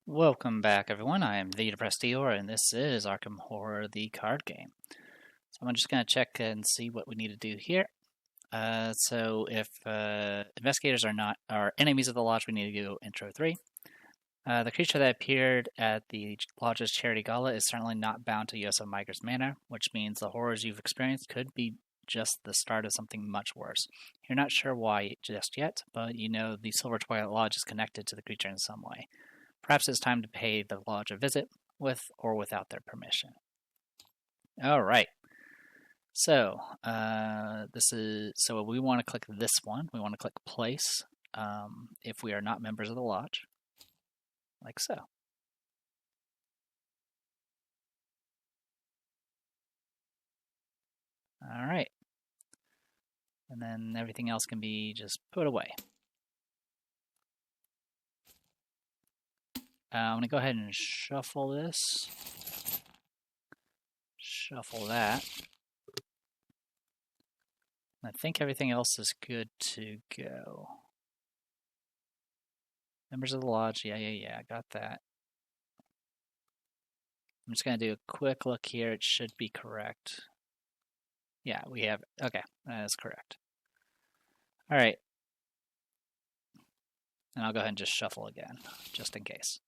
Welcome back, everyone. I am the Depressed Eeyore, and this is Arkham Horror, the card game. So I'm just going to check and see what we need to do here. So if investigators are enemies of the lodge, we need to go intro 3. The creature that appeared at the lodge's charity gala is certainly not bound to Yosa Miger's manor, which means the horrors you've experienced could be just the start of something much worse. You're not sure why just yet, but you know the Silver Twilight Lodge is connected to the creature in some way. Perhaps it's time to pay the lodge a visit, with or without their permission. All right. So we want to click this one. We want to click place if we are not members of the lodge, like so. All right. And then everything else can be just put away. I'm going to go ahead and shuffle this. Shuffle that. I think everything else is good to go. Members of the lodge, yeah, got that. I'm just going to do a quick look here. It should be correct. Yeah, we have, okay, that is correct. All right. And I'll go ahead and just shuffle again, just in case.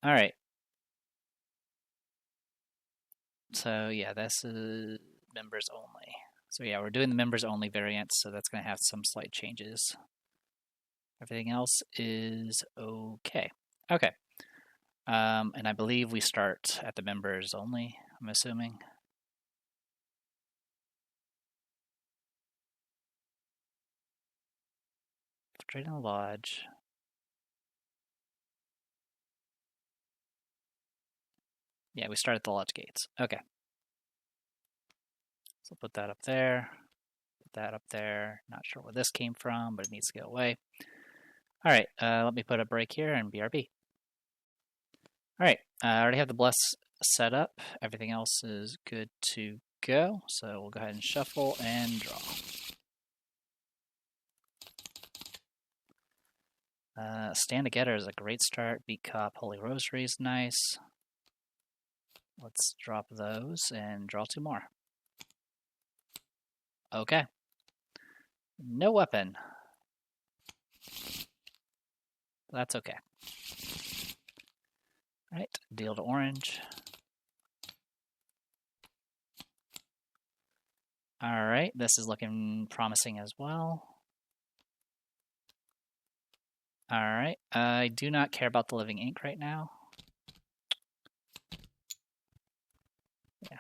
All right. So yeah, this is members only. So yeah, we're doing the members only variant, so that's going to have some slight changes. Everything else is okay. Okay. And I believe we start at the members only, I'm assuming. Trade in the lodge. Yeah, we start at the lodge gates. Okay. So put that up there. Put that up there. Not sure where this came from, but it needs to go away. All right, let me put a break here and BRB. All right, I already have the bless set up. Everything else is good to go. So we'll go ahead and shuffle and draw. Stand Together is a great start. Beat Cop, Holy Rosary is nice. Let's drop those and draw 2 more. Okay. No weapon. That's okay. All right, deal to orange. All right, this is looking promising as well. All right, I do not care about the living ink right now. Yeah,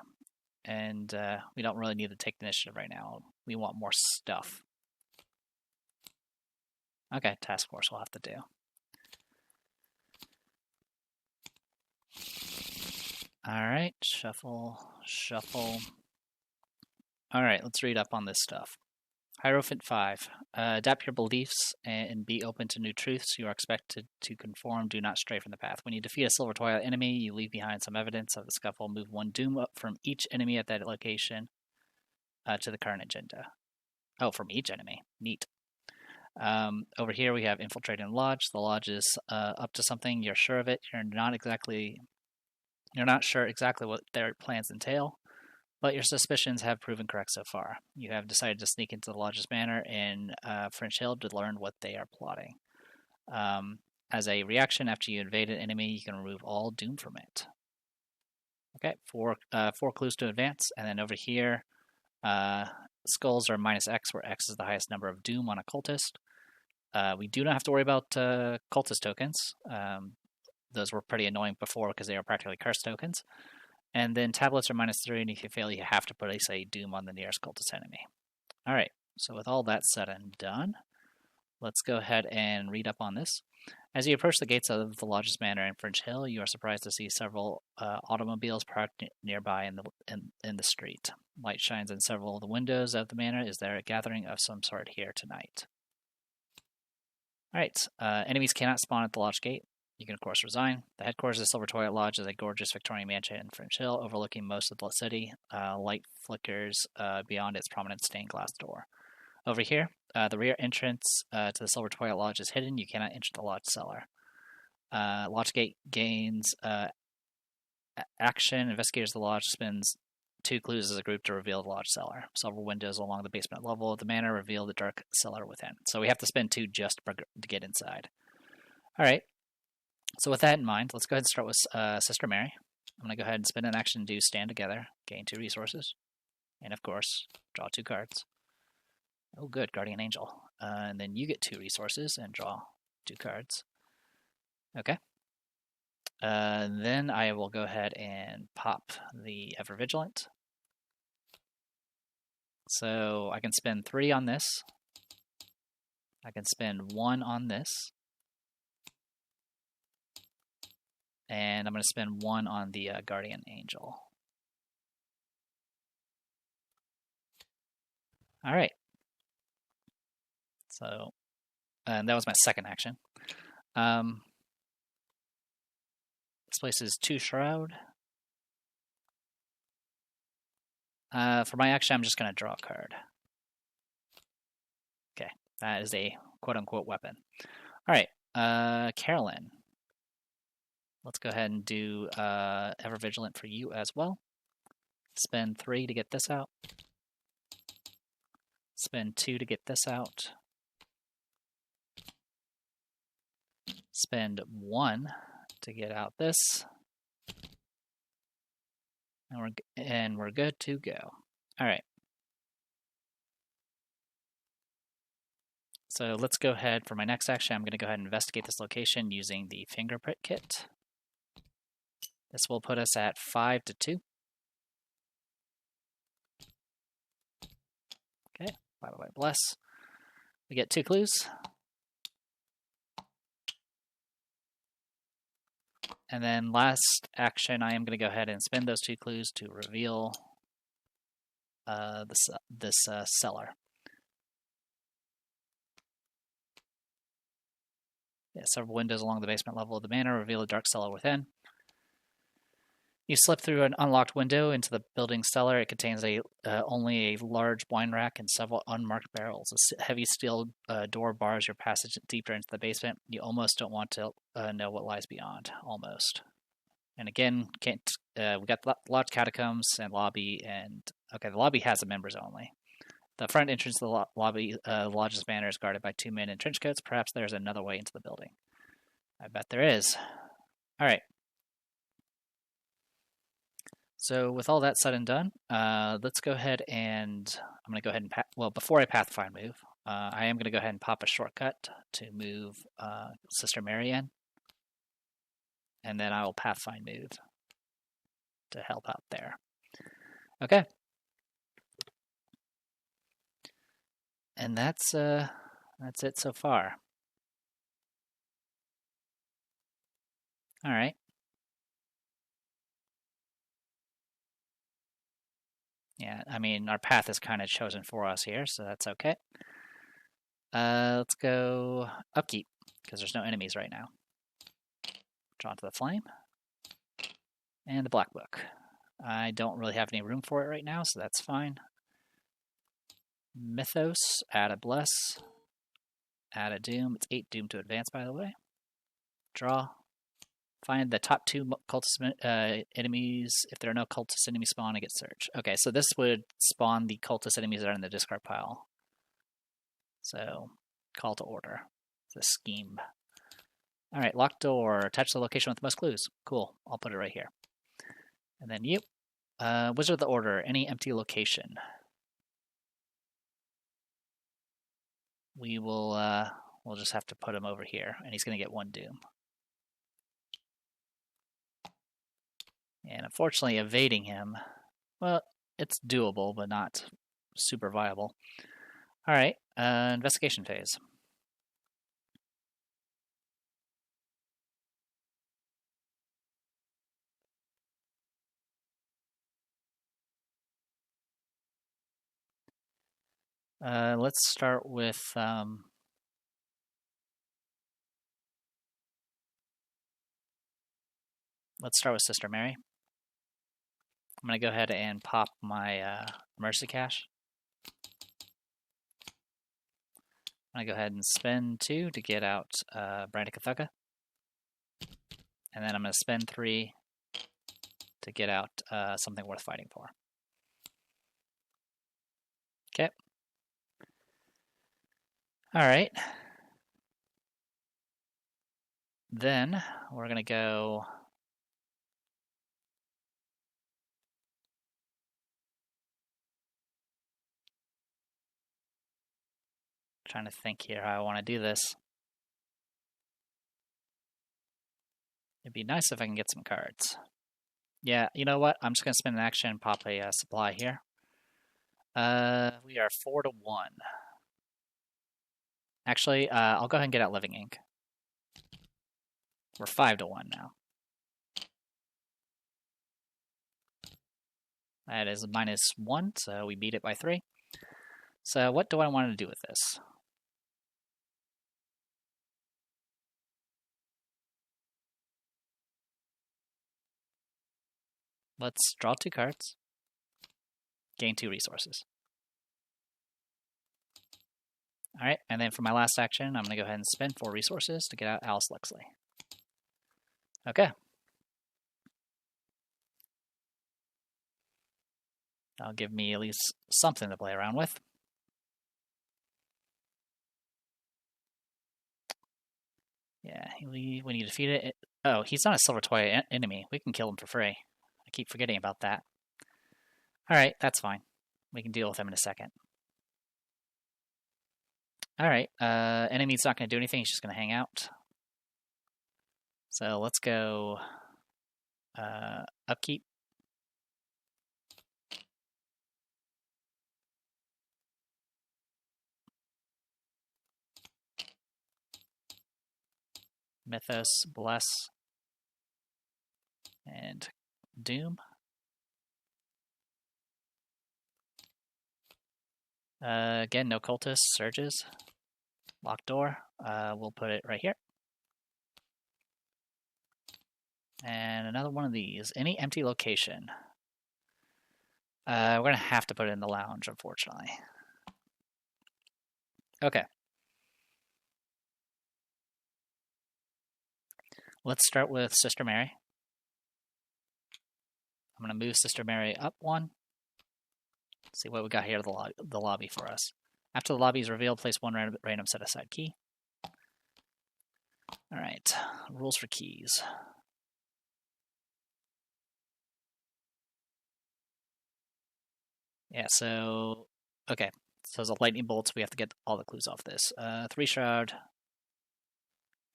and we don't really need to take the initiative right now. We want more stuff. Okay, task force will have to do. All right, shuffle, shuffle. All right, let's read up on this stuff. Hierophant 5. Adapt your beliefs and be open to new truths. You are expected to conform. Do not stray from the path. When you defeat a Silver Twilight enemy, you leave behind some evidence of the scuffle. Move 1 doom up from each enemy at that location to the current agenda. Oh, from each enemy. Neat. Over here we have infiltrating the lodge. The lodge is up to something. You're sure of it. You're not sure exactly what their plans entail, but your suspicions have proven correct so far. You have decided to sneak into the lodge's manor in French Hill to learn what they are plotting. As a reaction, after you invade an enemy, you can remove all doom from it. Okay, 4 clues to advance, and then over here, skulls are -X, where X is the highest number of doom on a cultist. We do not have to worry about cultist tokens. Those were pretty annoying before because they are practically curse tokens. And then tablets are -3, and if you fail, you have to place a doom on the nearest cultist enemy. All right, so with all that said and done, let's go ahead and read up on this. As you approach the gates of the lodge's manor in French Hill, you are surprised to see several automobiles parked nearby in the street. Light shines in several of the windows of the manor. Is there a gathering of some sort here tonight? All right, enemies cannot spawn at the lodge gate. You can, of course, resign. The headquarters of the Silver Twilight Lodge is a gorgeous Victorian mansion in French Hill, overlooking most of the city. Light flickers beyond its prominent stained glass door. Over here, the rear entrance to the Silver Twilight Lodge is hidden. You cannot enter the lodge cellar. Lodge Gate gains action. Investigators of the lodge spends 2 clues as a group to reveal the lodge cellar. Several windows along the basement level of the manor reveal the dark cellar within. So we have to spend 2 just to get inside. All right. So with that in mind, let's go ahead and start with Sister Mary. I'm going to go ahead and spend an action to do Stand Together, gain 2 resources, and of course, draw 2 cards. Oh, good, Guardian Angel. And then you get 2 resources and draw 2 cards. Okay. Then I will go ahead and pop the Ever Vigilant. So I can spend 3 on this. I can spend 1 on this. And I'm going to spend 1 on the Guardian Angel. All right. So that was my second action. This place is 2 Shroud. For my action, I'm just going to draw a card. Okay, that is a quote-unquote weapon. All right, Carolyn. Let's go ahead and do Ever Vigilant for you as well. Spend 3 to get this out. Spend 2 to get this out. Spend 1 to get out this. And we're good to go. All right. So let's go ahead for my next action. I'm going to go ahead and investigate this location using the fingerprint kit. This will put us at 5 to 2. Okay, by the way, bless. We get 2 clues. And then last action, I am going to go ahead and spend those 2 clues to reveal this cellar. Yeah, several windows along the basement level of the manor reveal a dark cellar within. You slip through an unlocked window into the building cellar. It contains only a large wine rack and several unmarked barrels. A heavy steel door bars your passage deeper into the basement. You almost don't want to know what lies beyond. Almost. And again, we got the large catacombs and lobby. And okay, the lobby has a members only. The front entrance to the lobby, lodge's manor, is guarded by 2 men in trench coats. Perhaps there's another way into the building. I bet there is. All right. So with all that said and done, let's go ahead and I'm going to go ahead and before I pathfind move, I am going to go ahead and pop a shortcut to move Sister Mary in, and then I will pathfind move to help out there. Okay, and that's it so far. All right. Yeah, I mean, our path is kind of chosen for us here, so that's okay. Let's go upkeep, because there's no enemies right now. Draw to the flame. And the black book. I don't really have any room for it right now, so that's fine. Mythos, add a bless. Add a doom. It's 8 doom to advance, by the way. Draw. Find the top 2 cultist enemies. If there are no cultist enemies spawn, it gets search. Okay, so this would spawn the cultist enemies that are in the discard pile. So, call to order. It's a scheme. All right, locked door. Attach the location with the most clues. Cool. I'll put it right here. And then you. Wizard of the Order. Any empty location. We will. We'll just have to put him over here, and he's going to get 1 doom. And unfortunately, evading him, well, it's doable, but not super viable. All right, investigation phase. Let's start with Sister Mary. I'm going to go ahead and pop my Mercy Cash. I'm going to go ahead and spend 2 to get out Brandicathuga. And then I'm going to spend 3 to get out something worth fighting for. Okay. All right. Then we're going to go... Trying to think here how I want to do this. It'd be nice if I can get some cards. Yeah, you know what? I'm just going to spend an action and pop a supply here. We are 4 to 1. Actually, I'll go ahead and get out Living Ink. We're 5 to 1 now. That is -1, so we beat it by 3. So what do I want to do with this? Let's draw 2 cards. Gain 2 resources. Alright, and then for my last action, I'm going to go ahead and spend 4 resources to get out Alice Luxley. Okay. That'll give me at least something to play around with. Yeah, when you defeat it... Oh, he's not a Silver Toy enemy. We can kill him for free. I keep forgetting about that. Alright, that's fine. We can deal with him in a second. Alright, enemy's not going to do anything. He's just going to hang out. So let's go upkeep. Mythos, Bless, and Doom. Again, no cultists, surges. Locked door. We'll put it right here. And another one of these. Any empty location. We're going to have to put it in the lounge, unfortunately. Okay. Let's start with Sister Mary. I'm going to move Sister Mary up 1. See what we got here, the lobby for us. After the lobby is revealed, place 1 random set-aside key. Alright, rules for keys. Yeah, so... Okay, so the lightning bolts, we have to get all the clues off this. 3 shroud,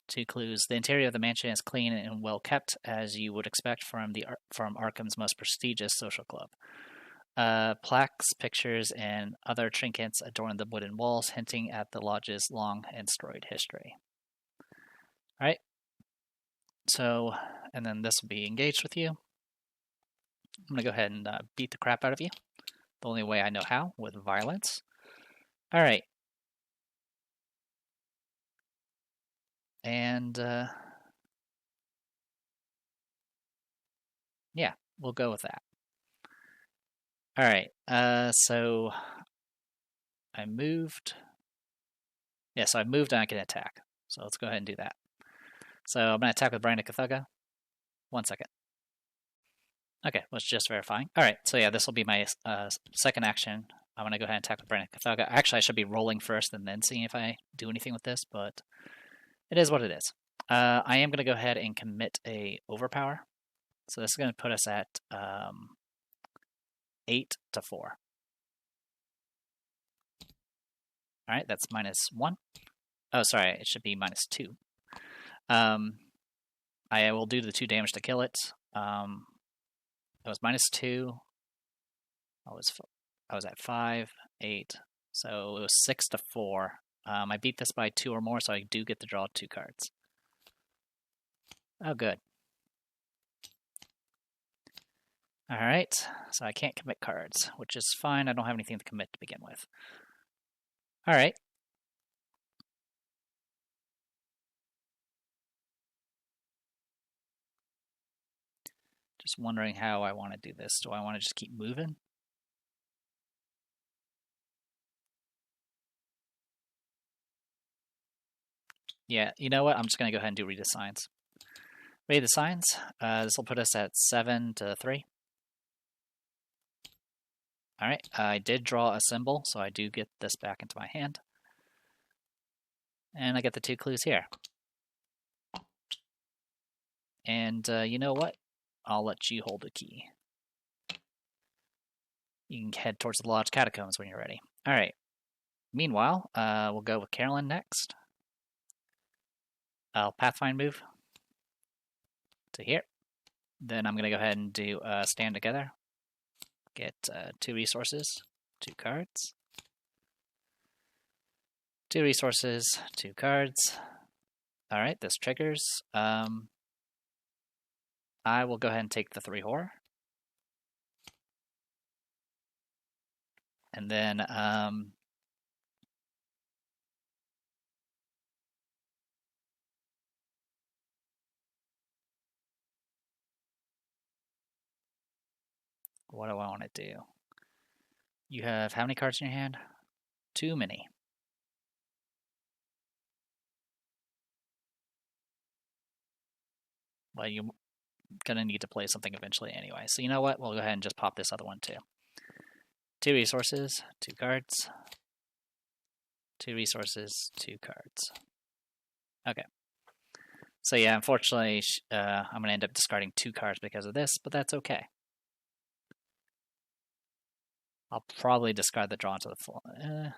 2 clues. The interior of the mansion is clean and well kept, as you would expect from Arkham's most prestigious social club. Plaques, pictures, and other trinkets adorn the wooden walls, hinting at the lodge's long and storied history. Alright. So, and then this will be engaged with you. I'm going to go ahead and beat the crap out of you. The only way I know how, with violence. Alright. And, yeah, we'll go with that. Alright, so I moved. Yeah, so I moved and I can attack. So let's go ahead and do that. So I'm going to attack with Brian Kathuga. 1 second. Okay, was just verifying. Alright, so yeah, this will be my second action. I'm going to go ahead and attack with Brian Kathuga. Actually, I should be rolling first and then seeing if I do anything with this, but it is what it is. I am going to go ahead and commit a overpower. So this is going to put us at 8 to 4. Alright, that's -1. Oh, sorry, it should be -2. I will do the 2 damage to kill it. It was -2. I was at 5, 8. So it was 6 to 4. I beat this by 2 or more, so I do get to draw 2 cards. Oh, good. Alright, so I can't commit cards, which is fine. I don't have anything to commit to begin with. Alright. Just wondering how I want to do this. Do I want to just keep moving? Yeah, you know what? I'm just going to go ahead and do redesigns. Read the signs. This will put us at 7 to 3. Alright, I did draw a symbol, so I do get this back into my hand. And I get the 2 clues here. And you know what? I'll let you hold the key. You can head towards the Lodge Catacombs when you're ready. Alright. Meanwhile, we'll go with Carolyn next. I'll Pathfind move to here. Then I'm going to go ahead and do Stand Together. Get 2 resources, 2 cards. 2 resources, 2 cards. Alright, this triggers. I will go ahead and take the 3 horror. And then what do I want to do? You have how many cards in your hand? Too many. Well, you're going to need to play something eventually anyway. So you know what? We'll go ahead and just pop this other one too. 2 resources, 2 cards. 2 resources, 2 cards. Okay. So yeah, unfortunately, I'm going to end up discarding 2 cards because of this, but that's okay. I'll probably discard the Drawn to the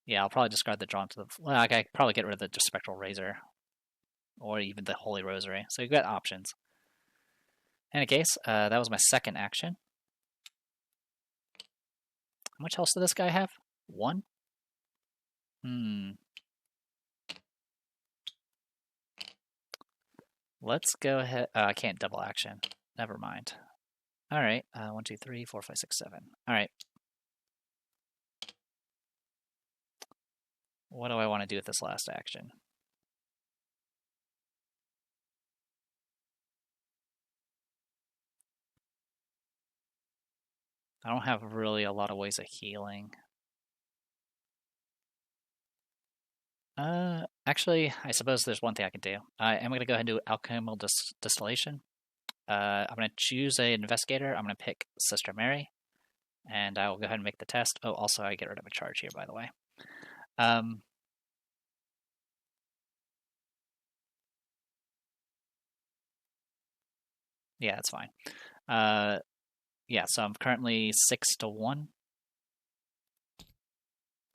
yeah, I'll probably discard the Drawn to the well, I could probably get rid of the Spectral Razor. Or even the Holy Rosary. So you've got options. In any case, that was my second action. How much health does this guy have? 1? Let's go ahead. I can't double action. Never mind. Alright. 1, 2, 3, 4, 5, 6, 7. Alright. What do I want to do with this last action? I don't have really a lot of ways of healing. Actually, I suppose there's one thing I can do. I am going to go ahead and do alchemical distillation. I'm going to choose an investigator. I'm going to pick Sister Mary. And I will go ahead and make the test. Oh, also I get rid of a charge here, by the way. Yeah, that's fine. Yeah, so I'm currently 6 to 1.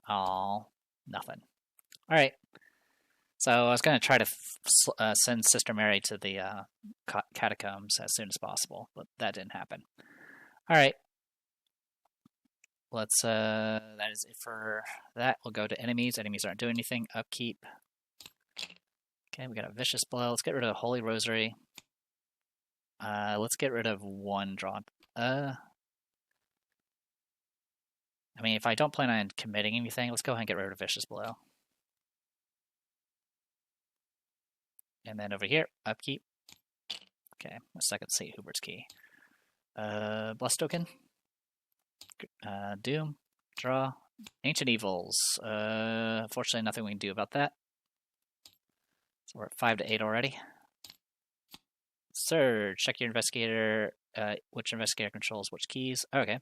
Oh, nothing. All right. So I was going to try to send Sister Mary to the catacombs as soon as possible, but that didn't happen. All right. Let's. That is it for that. We'll go to enemies. Enemies aren't doing anything. Upkeep. Okay, we got a vicious blow. Let's get rid of Holy Rosary. Let's get rid of 1 drawn. I mean, if I don't plan on committing anything, let's go ahead and get rid of Vicious Blow. And then over here, upkeep. Okay, a second St. Hubert's Key. Bless Token. Doom. Draw. Ancient Evils. Unfortunately, nothing we can do about that. So we're at 5 to 8 already. Surge. Check your investigator. Which investigator controls which keys. Okay.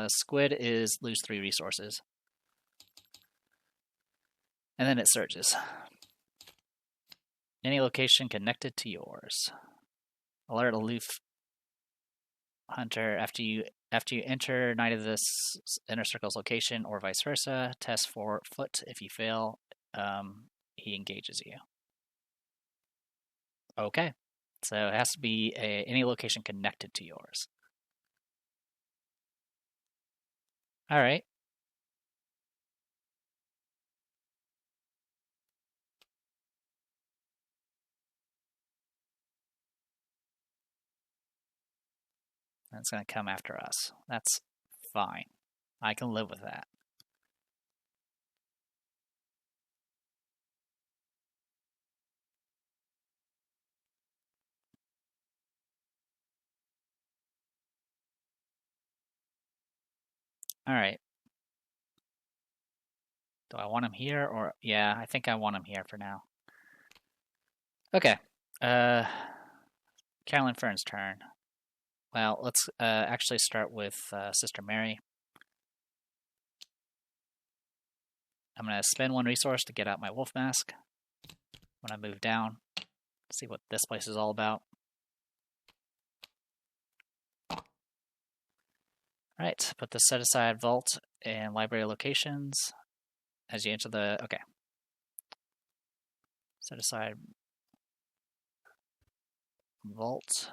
Squid is lose 3 resources. And then it surges. Any location connected to yours. Alert aloof hunter after you enter Knight of this inner circle's location or vice versa. Test for foot. If you fail, he engages you. Okay. So it has to be any location connected to yours. All right. That's going to come after us. That's fine. I can live with that. All right. Do I want him here or... Yeah, I think I want him here for now. Okay. Carolyn Fern's turn. Well, let's actually start with Sister Mary. I'm going to spend 1 resource to get out my wolf mask. When I move down, see what this place is all about. Alright, put the set aside vault in library locations as you enter the... Okay. Set aside vault.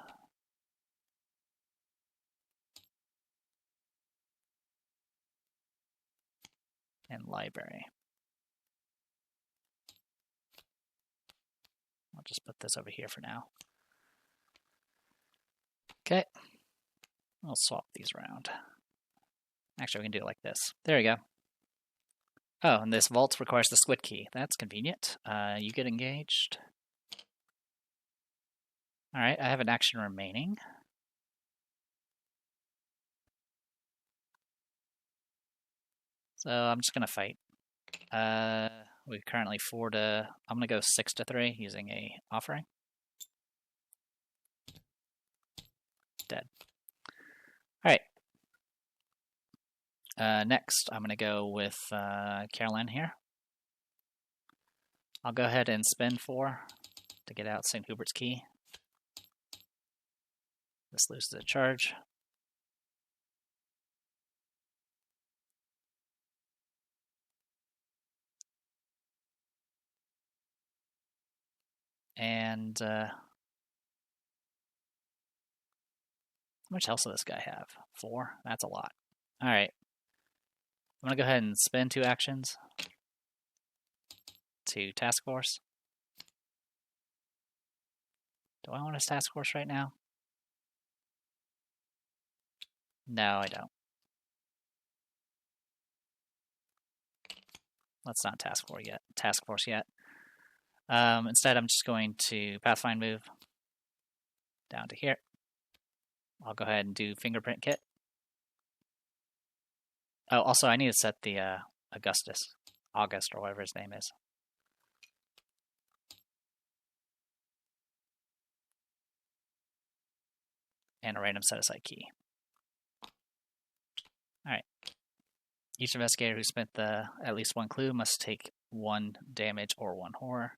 And library. I'll just put this over here for now. Okay. I'll swap these around. Actually, we can do it like this. There we go. Oh, and this vault requires the squid key. That's convenient. You get engaged. Alright, I have an action remaining. So I'm just going to fight. We're currently 4 to... I'm going to go 6 to 3 using a offering. Dead. Alright. Next, I'm going to go with Carolyn here. I'll go ahead and spend 4 to get out St. Hubert's key. This loses a charge. And how much health does this guy have? 4? That's a lot. Alright. I'm going to go ahead and spend 2 actions to task force. Do I want his task force right now? No, I don't. Let's not task force yet. Instead, I'm just going to Pathfind move down to here. I'll go ahead and do fingerprint kit. Oh, also, I need to set the August, or whatever his name is. And a random set-aside key. Alright. Each investigator who spent at least 1 clue must take 1 damage or 1 horror.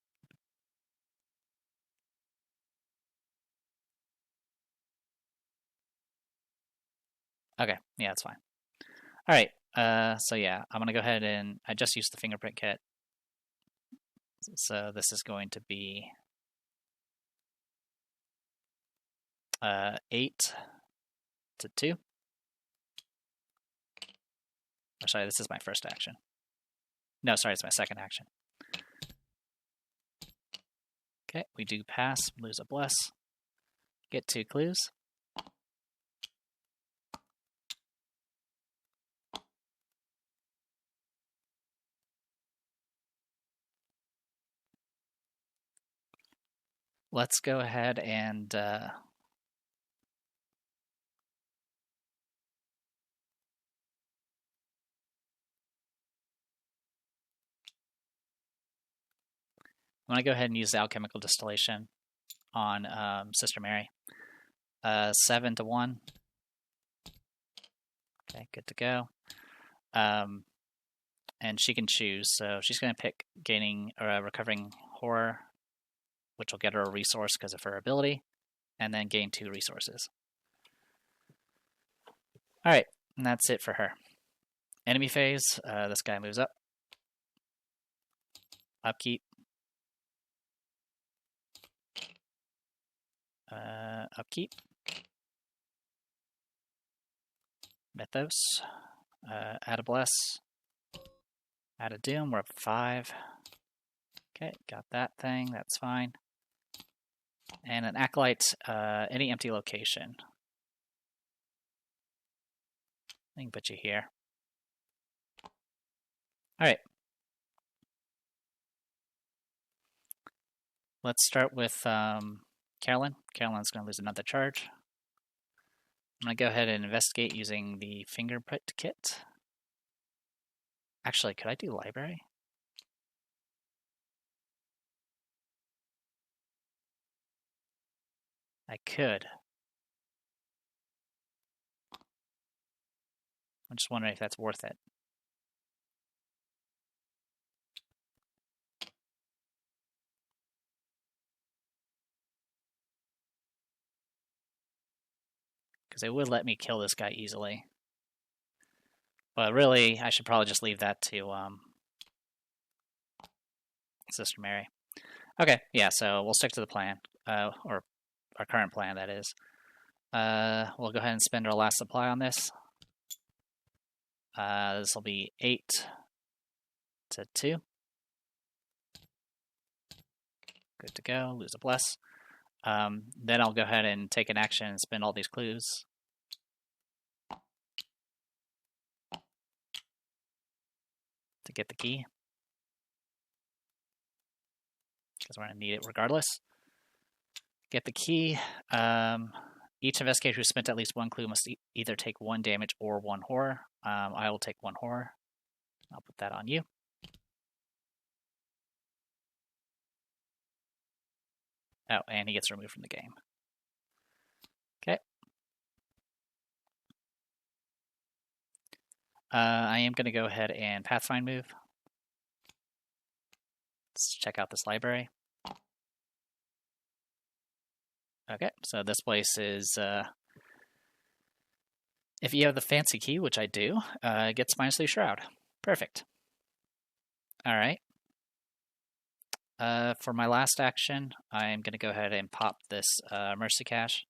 Okay, yeah, that's fine. Alright, so yeah, I'm going to go ahead and... I just used the fingerprint kit. So this is going to be 8 to 2. Or sorry, this is my first action. No, sorry, it's my second action. Okay, we do pass, lose a bless. Get 2 clues. Let's go ahead and I'm going to go ahead and use the alchemical distillation on Sister Mary. 7 to 1. Okay, good to go. And she can choose, so she's going to pick gaining or recovering horror, which will get her a resource because of her ability, and then gain 2 resources. Alright, and that's it for her. Enemy phase, this guy moves up. Upkeep. Upkeep. Mythos. Add a bless. Add a doom, we're up 5. Okay, got that thing, that's fine. And an acolyte, any empty location. I can put you here. Alright. Let's start with Carolyn. Carolyn's going to lose another charge. I'm going to go ahead and investigate using the fingerprint kit. Actually, could I do library? I could. I'm just wondering if that's worth it. Because it would let me kill this guy easily. But really, I should probably just leave that to Sister Mary. Okay, yeah, so we'll stick to the plan. Or our current plan, that is. We'll go ahead and spend our last supply on this. This will be 8 to 2. Good to go. Lose a bless. Then I'll go ahead and take an action and spend all these clues. To get the key. Because we're going to need it regardless. Get the key. Each investigator who spent at least one clue must either take 1 damage or 1 horror. I will take 1 horror. I'll put that on you. Oh, and he gets removed from the game. Okay. I am going to go ahead and Pathfind move. Let's check out this library. Okay, so this place is, if you have the fancy key, which I do, it gets -3 Shroud. Perfect. Alright. For my last action, I'm going to go ahead and pop this Mercy Cache.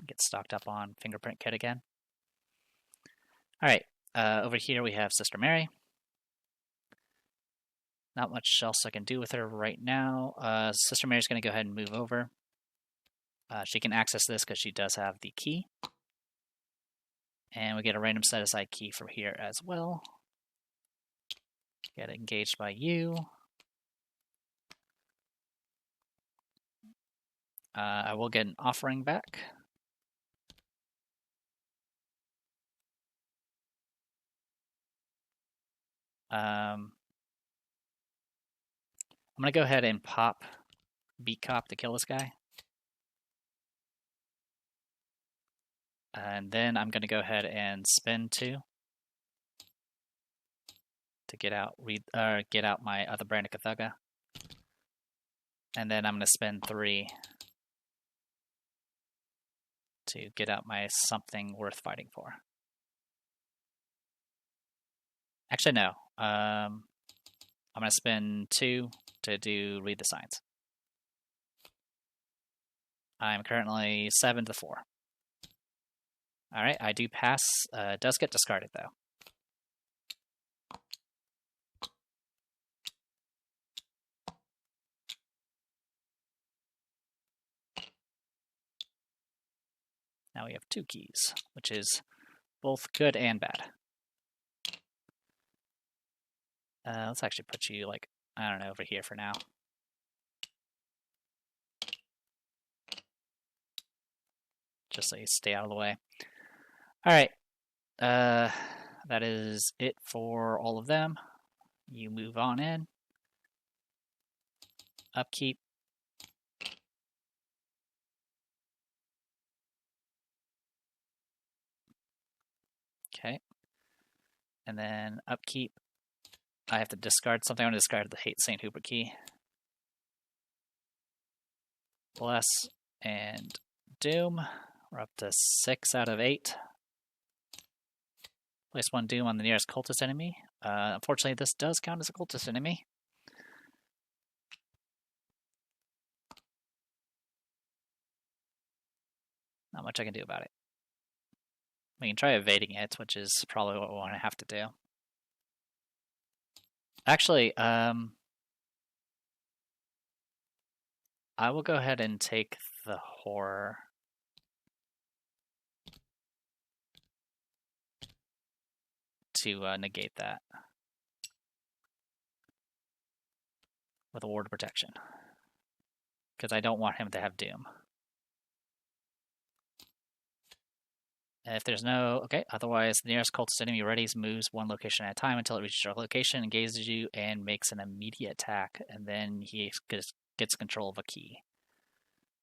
Get stocked up on Fingerprint Kit again. Alright, over here we have Sister Mary. Not much else I can do with her right now. Sister Mary's going to go ahead and move over. She can access this because she does have the key. And we get a random set-aside key from here as well. Get engaged by you. I will get an offering back. I'm going to go ahead and pop Beat Cop to kill this guy. And then I'm going to go ahead and spend 2 to get out my other brand of Cthugga. And then I'm going to spend 3 to get out my something worth fighting for. Actually, no. I'm going to spend 2 to do Read the Signs. I'm currently 7 to 4. Alright, I do pass. It does get discarded, though. Now we have 2 keys, which is both good and bad. Let's actually put you, like, I don't know, over here for now. Just so you stay out of the way. Alright. That is it for all of them. You move on in. Upkeep. Okay. And then upkeep. I have to discard something. I'm going to discard the Hate St. Hubert key. Bless and Doom. We're up to 6 out of 8. Place 1 Doom on the nearest cultist enemy. Unfortunately, this does count as a cultist enemy. Not much I can do about it. We can try evading it, which is probably what we want to have to do. Actually, I will go ahead and take the horror. To negate that. With a ward of protection. Because I don't want him to have Doom. If there's no... Okay, otherwise, the nearest cultist enemy readies moves one location at a time until it reaches your location, engages you, and makes an immediate attack. And then he gets control of a key.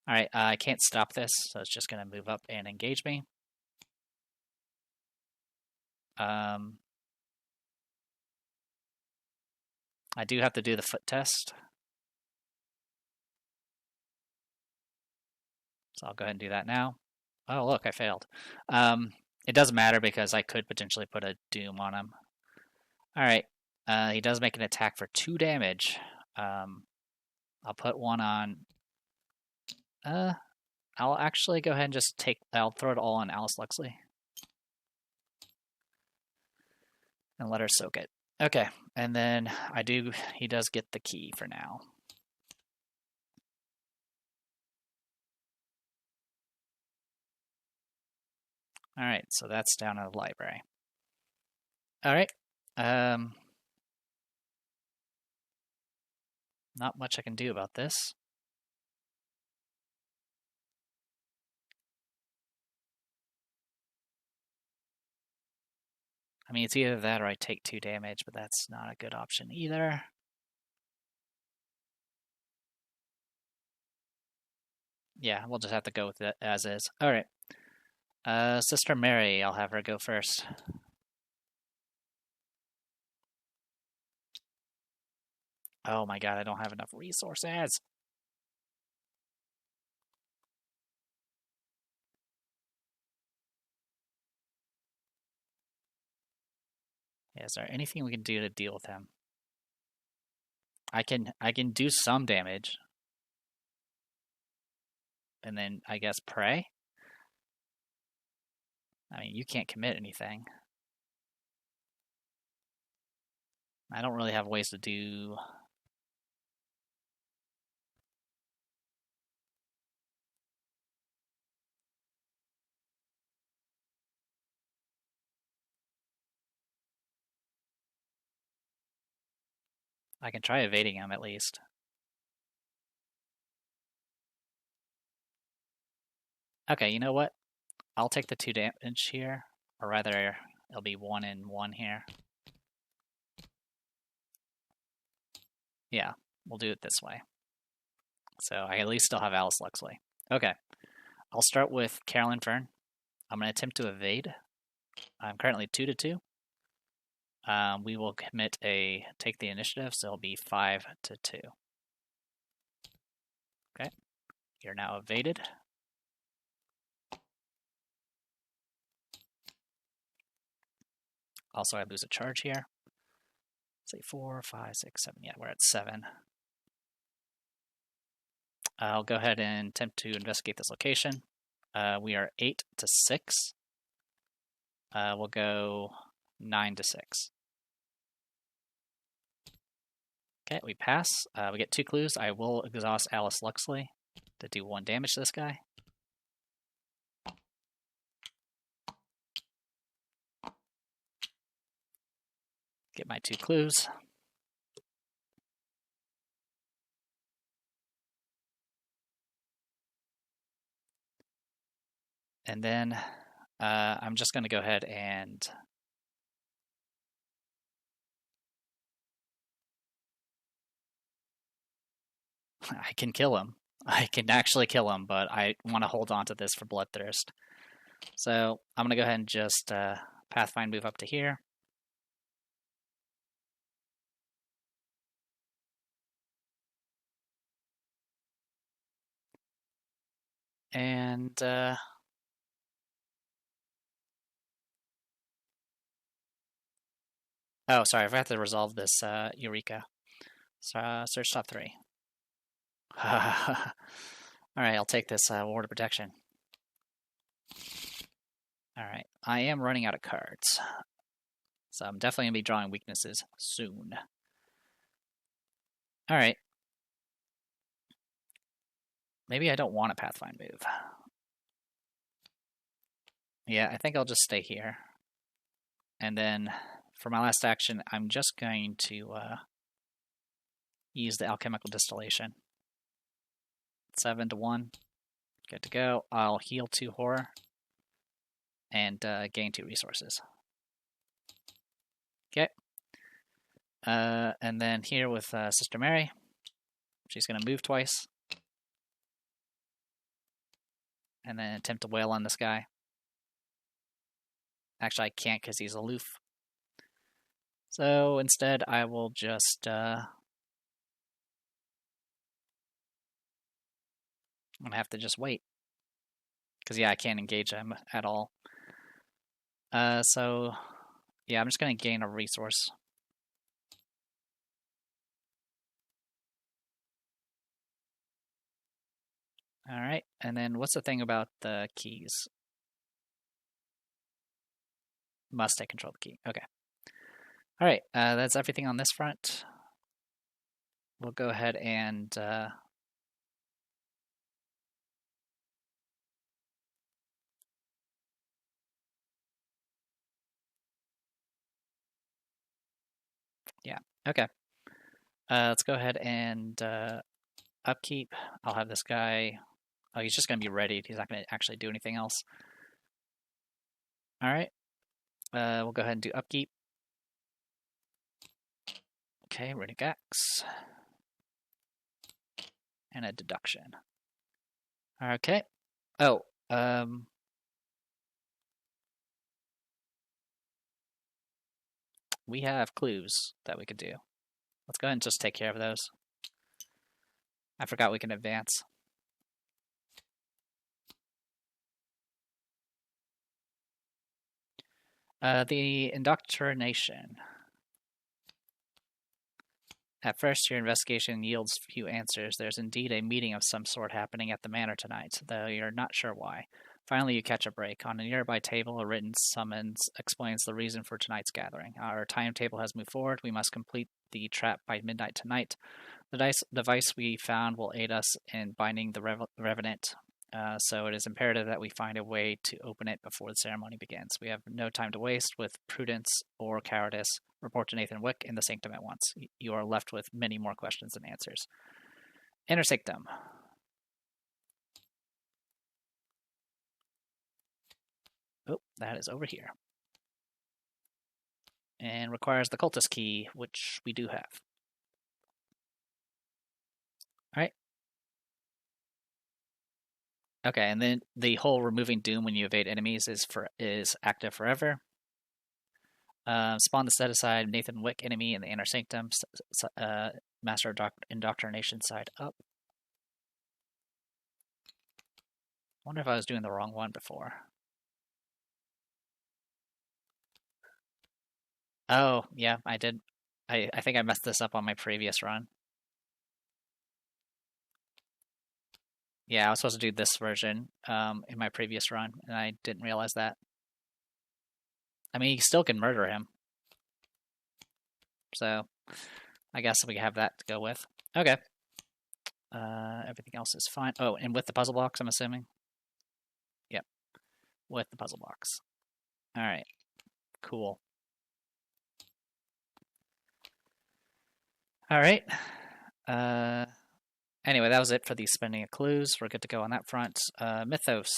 Alright, I can't stop this, so it's just going to move up and engage me. I do have to do the foot test. So I'll go ahead and do that now. Oh, look, I failed. It doesn't matter because I could potentially put a doom on him. Alright, he does make an attack for 2 damage. I'll put one on... I'll actually go ahead and just I'll throw it all on Alice Luxley. And let her soak it. Okay, and then he does get the key for now. Alright, so that's down in the library. Alright, not much I can do about this. I mean, it's either that or I take 2 damage, but that's not a good option either. Yeah, we'll just have to go with it as is. Alright. Sister Mary, I'll have her go first. Oh my god, I don't have enough resources. Is there anything we can do to deal with him? I can do some damage. And then, I guess, pray? I mean, you can't commit anything. I don't really have ways to do... I can try evading him, at least. Okay, you know what? I'll take the 2 damage here. Or rather, it'll be 1 and 1 here. Yeah, we'll do it this way. So I at least still have Alice Luxley. Okay, I'll start with Carolyn Fern. I'm going to attempt to evade. I'm currently 2-2. We will commit take the initiative, so it'll be 5-2. Okay, you're now evaded. Also, I lose a charge here. Say 4, 5, 6, 7. Yeah, we're at 7. I'll go ahead and attempt to investigate this location. We are 8-6. We'll go 9-6. Okay, we pass. We get 2 clues. I will exhaust Alice Luxley to do 1 damage to this guy. Get my 2 clues. And then I'm just going to go ahead and I can kill him. I can actually kill him, but I want to hold on to this for Bloodthirst. So I'm going to go ahead and just Pathfind move up to here. And oh, sorry, I forgot to resolve this Eureka. So, search top 3. Alright, I'll take this Ward of Protection. Alright, I am running out of cards. So I'm definitely going to be drawing weaknesses soon. Alright. Maybe I don't want a Pathfind move. Yeah, I think I'll just stay here. And then for my last action, I'm just going to use the Alchemical Distillation. 7-1. Good to go. I'll heal 2 horror. and gain 2 resources. Okay. And then here with Sister Mary, she's going to move twice. And then attempt to wail on this guy. Actually, I can't because he's aloof. So instead, I will just... I'm going to have to just wait. Because, yeah, I can't engage him at all. So, yeah, I'm just going to gain a resource. Alright, and then what's the thing about the keys? Must take control of the key. Okay. Alright, that's everything on this front. We'll go ahead and... yeah, okay. Let's go ahead and upkeep. I'll have this guy... Oh, he's just going to be readied. He's not going to actually do anything else. Alright. We'll go ahead and do upkeep. Okay, ready Gax. And a deduction. Okay. Oh, we have clues that we could do. Let's go ahead and just take care of those. I forgot we can advance. The indoctrination. At first, your investigation yields few answers. There's indeed a meeting of some sort happening at the manor tonight, though you're not sure why. Finally, you catch a break. On a nearby table, a written summons explains the reason for tonight's gathering. Our timetable has moved forward. We must complete the trap by midnight tonight. The device we found will aid us in binding the revenant. So it is imperative that we find a way to open it before the ceremony begins. We have no time to waste with prudence or cowardice. Report to Nathan Wick in the sanctum at once. You are left with many more questions than answers. Inner sanctum. Oh, that is over here. And requires the cultist key, which we do have. Alright. Okay, and then the whole removing doom when you evade enemies is active forever. Spawn the set aside Nathan Wick enemy in the inner sanctum. Master indoctrination side up. I wonder if I was doing the wrong one before. Oh, yeah, I did. I think I messed this up on my previous run. Yeah, I was supposed to do this version in my previous run, and I didn't realize that. I mean, you still can murder him. So, I guess we have that to go with. Okay. Everything else is fine. Oh, and with the puzzle box, I'm assuming? Yep. With the puzzle box. Alright. Cool. Alright. Anyway, that was it for the spending of clues. We're good to go on that front. Mythos.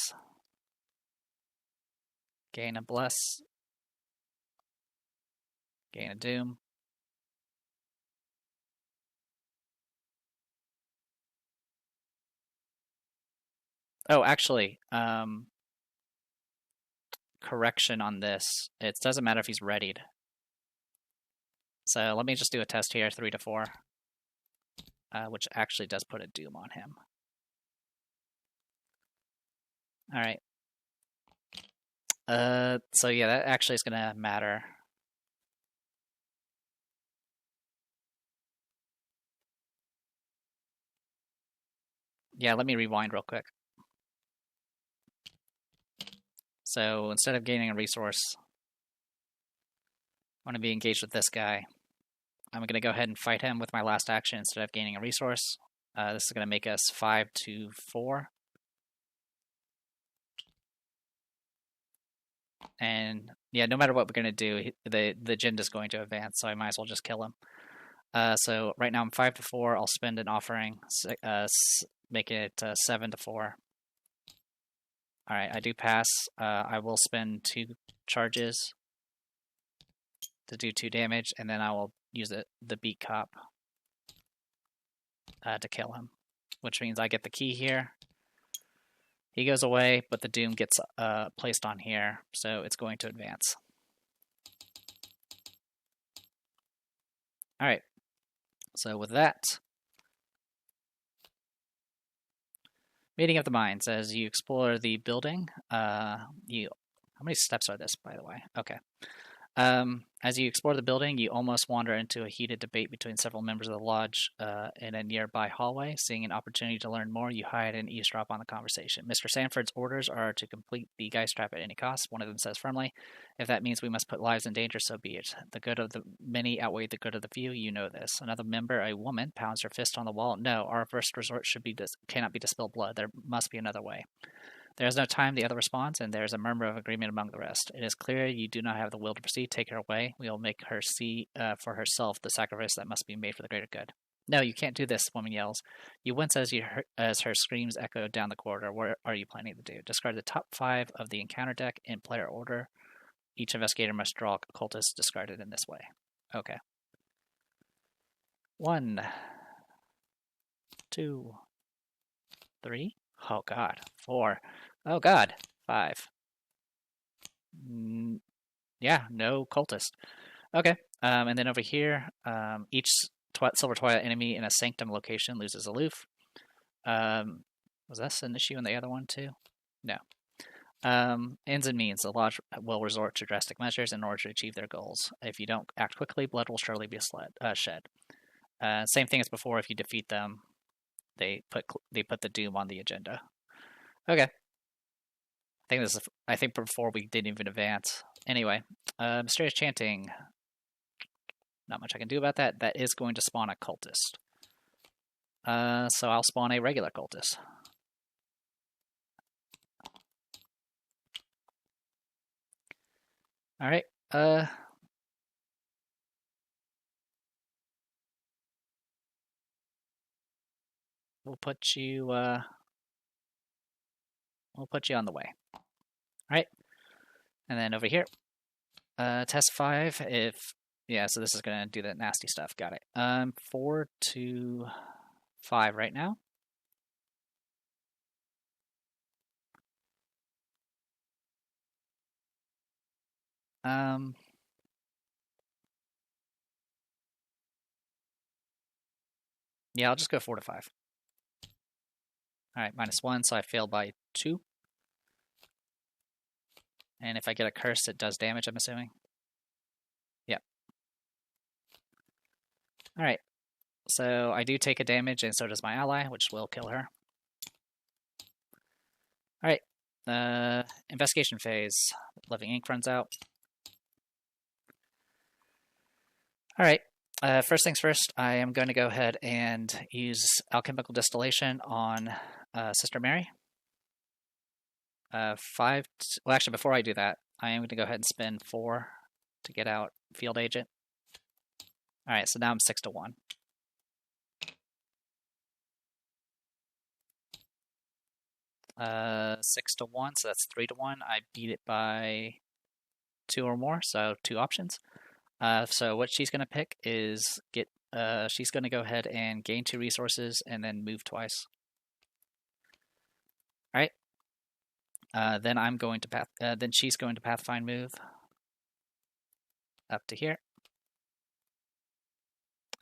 Gain a bless. Gain a doom. Oh, actually, correction on this. It doesn't matter if he's readied. So let me just do a test here, 3 to 4, which actually does put a doom on him. All right. So yeah, that actually is gonna matter. Yeah, let me rewind real quick. So instead of gaining a resource, I want to be engaged with this guy. I'm going to go ahead and fight him with my last action instead of gaining a resource. This is going to make us 5 to 4. And yeah, no matter what we're going to do, the Jind is going to advance, so I might as well just kill him. So right now I'm 5 to 4. I'll spend an offering, make it 7 to 4. Alright, I do pass. I will spend 2 charges to do 2 damage, and then I will use the beat cop to kill him, which means I get the key here. He goes away, but the doom gets placed on here, so it's going to advance. Alright, so with that, meeting of the minds. As you explore the building, how many steps are this, by the way? Okay. As you explore the building, you almost wander into a heated debate between several members of the lodge in a nearby hallway. Seeing an opportunity to learn more, you hide and eavesdrop on the conversation. Mr. Sanford's orders are to complete the Geist trap at any cost. One of them says firmly, "If that means we must put lives in danger, so be it. The good of the many outweigh the good of the few. You know this." Another member, a woman, pounds her fist on the wall. "No, our first resort cannot be to spill blood. There must be another way." "There is no time," the other responds, and there is a murmur of agreement among the rest. "It is clear you do not have the will to proceed. Take her away. We will make her see for herself the sacrifice that must be made for the greater good." "No, you can't do this," the woman yells. You wince as her screams echo down the corridor. "What are you planning to do?" "Discard the top 5 of the encounter deck in player order. Each investigator must draw occultists discarded in this way." Okay. 1, 2, 3. Oh god. 4. Oh god. 5. Yeah, no cultist. Okay. And then over here, each Silver Twilight enemy in a Sanctum location loses aloof. Was this an issue in the other one too? No. Ends and means. The lodge will resort to drastic measures in order to achieve their goals. If you don't act quickly, blood will surely be shed. Same thing as before. If you defeat them, they put the doom on the agenda. Okay. I think before we didn't even advance. Anyway, mysterious chanting. Not much I can do about that. That is going to spawn a cultist. So I'll spawn a regular cultist. All right. We'll put you on the way. All right. And then over here, test 5. So this is gonna do that nasty stuff. Got it. 4 to 5 right now. Yeah, I'll just go 4 to 5. All right, -1, so I fail by 2. And if I get a curse, it does damage, I'm assuming. Yep. All right. So I do take a damage, and so does my ally, which will kill her. All right. Investigation phase. Living ink runs out. All right. First things first, I am going to go ahead and use alchemical distillation on Sister Mary. 5. Well, actually, before I do that, I am going to go ahead and spend 4 to get out Field Agent. All right, so now I'm 6 to 1. Uh, 6 to 1, so that's 3 to 1. I beat it by 2 or more, so 2 options. So what she's going to pick is she's going to go ahead and gain 2 resources and then move twice. All right. Then I'm going to then she's going to Pathfind move up to here.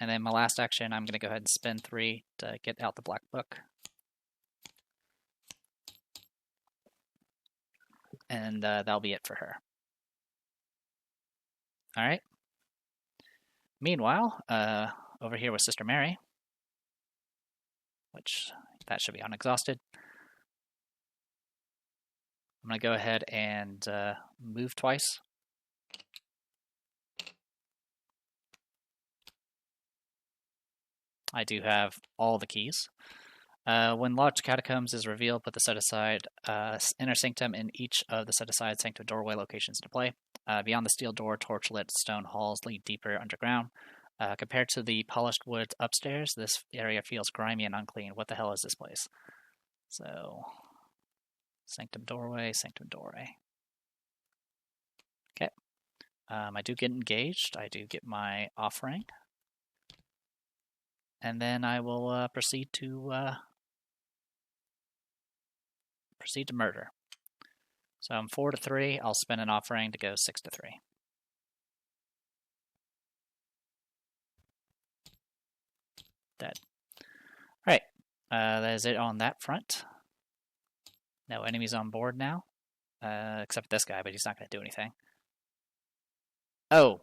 And then my last action, I'm going to go ahead and spend 3 to get out the Black Book. And that'll be it for her. All right. Meanwhile, over here with Sister Mary, which that should be unexhausted. I'm going to go ahead and move twice. I do have all the keys. When Lodge Catacombs is revealed, put the set-aside Inner Sanctum in each of the set-aside Sanctum doorway locations into play. Beyond the steel door, torchlit stone halls lead deeper underground. Compared to the polished wood upstairs, this area feels grimy and unclean. What the hell is this place? So Sanctum doorway, sanctum doorway. Okay. I do get engaged. I do get my offering. And then I will proceed to murder. So I'm 4 to 3. I'll spend an offering to go 6 to 3. Dead. All right. That is it on that front. No enemies on board now, except this guy, but he's not going to do anything. Oh.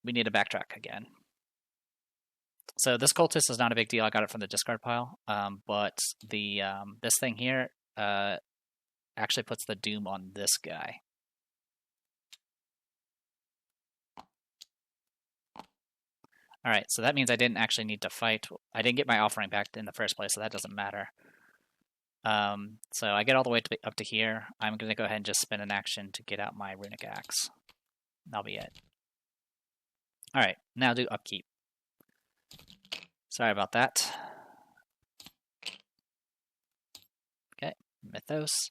We need to backtrack again. So this cultist is not a big deal. I got it from the discard pile, but the this thing here actually puts the doom on this guy. All right, so that means I didn't actually need to fight. I didn't get my offering back in the first place, so that doesn't matter. So I get all the way up to here. I'm going to go ahead and just spend an action to get out my runic axe. That'll be it. All right, now do upkeep. Sorry about that. Okay, Mythos.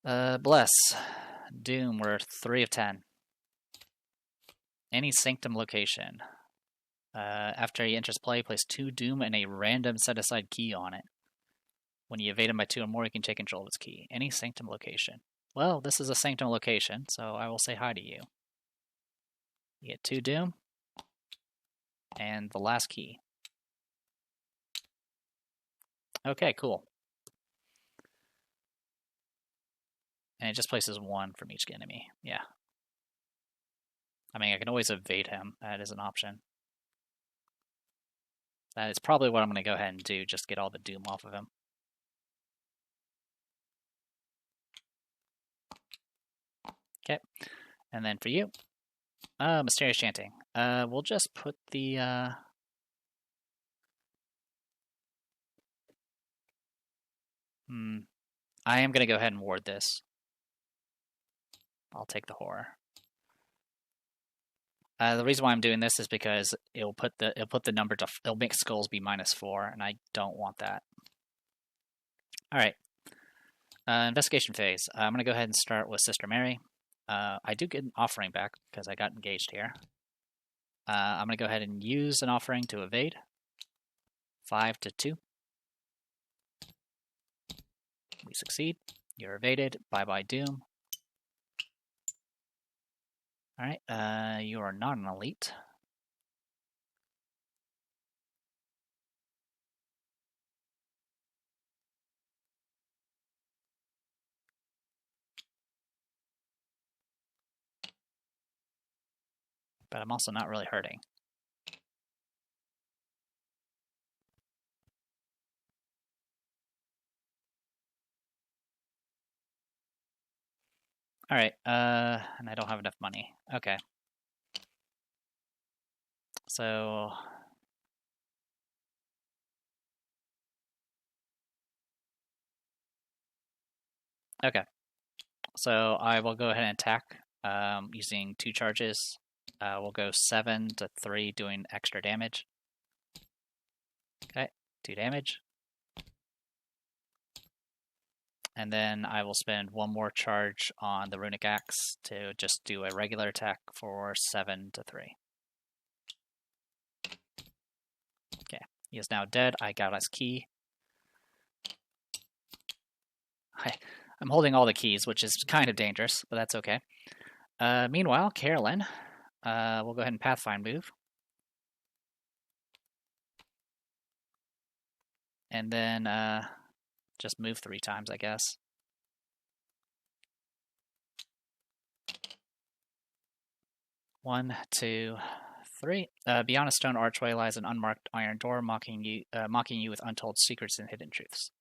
Bless. Doom, we're 3 of 10. Any sanctum location. After he enters play, place 2 Doom and a random set-aside key on it. When you evade him by 2 or more, you can take control of its key. Any sanctum location. Well, this is a sanctum location, so I will say hi to you. You get 2 Doom. And the last key. Okay, cool. And it just places 1 from each enemy. Yeah. I mean, I can always evade him. That is an option. That is probably what I'm going to go ahead and do, just get all the doom off of him. Okay. And then for you, Mysterious Chanting. We'll just put the... I am going to go ahead and ward this. I'll take the horror. The reason why I'm doing this is because it'll put the number to, it'll make skulls be -4, and I don't want that. All right. Investigation phase. I'm going to go ahead and start with Sister Mary. I do get an offering back because I got engaged here. I'm going to go ahead and use an offering to evade. 5 to 2. We succeed. You're evaded. Bye-bye Doom. Alright, you are not an elite. But I'm also not really hurting. Alright, and I don't have enough money. Okay. So... Okay. So I will go ahead and attack using 2 charges. We'll go 7 to 3 doing extra damage. Okay, 2 damage. And then I will spend 1 more charge on the runic axe to just do a regular attack for 7 to 3. Okay, he is now dead. I got his key. I'm holding all the keys, which is kind of dangerous, but that's okay. Meanwhile, Carolyn, we'll go ahead and Pathfind move. And then just move 3 times, I guess. One, 2, 3. Beyond a stone archway lies an unmarked iron door, mocking you with untold secrets and hidden truths.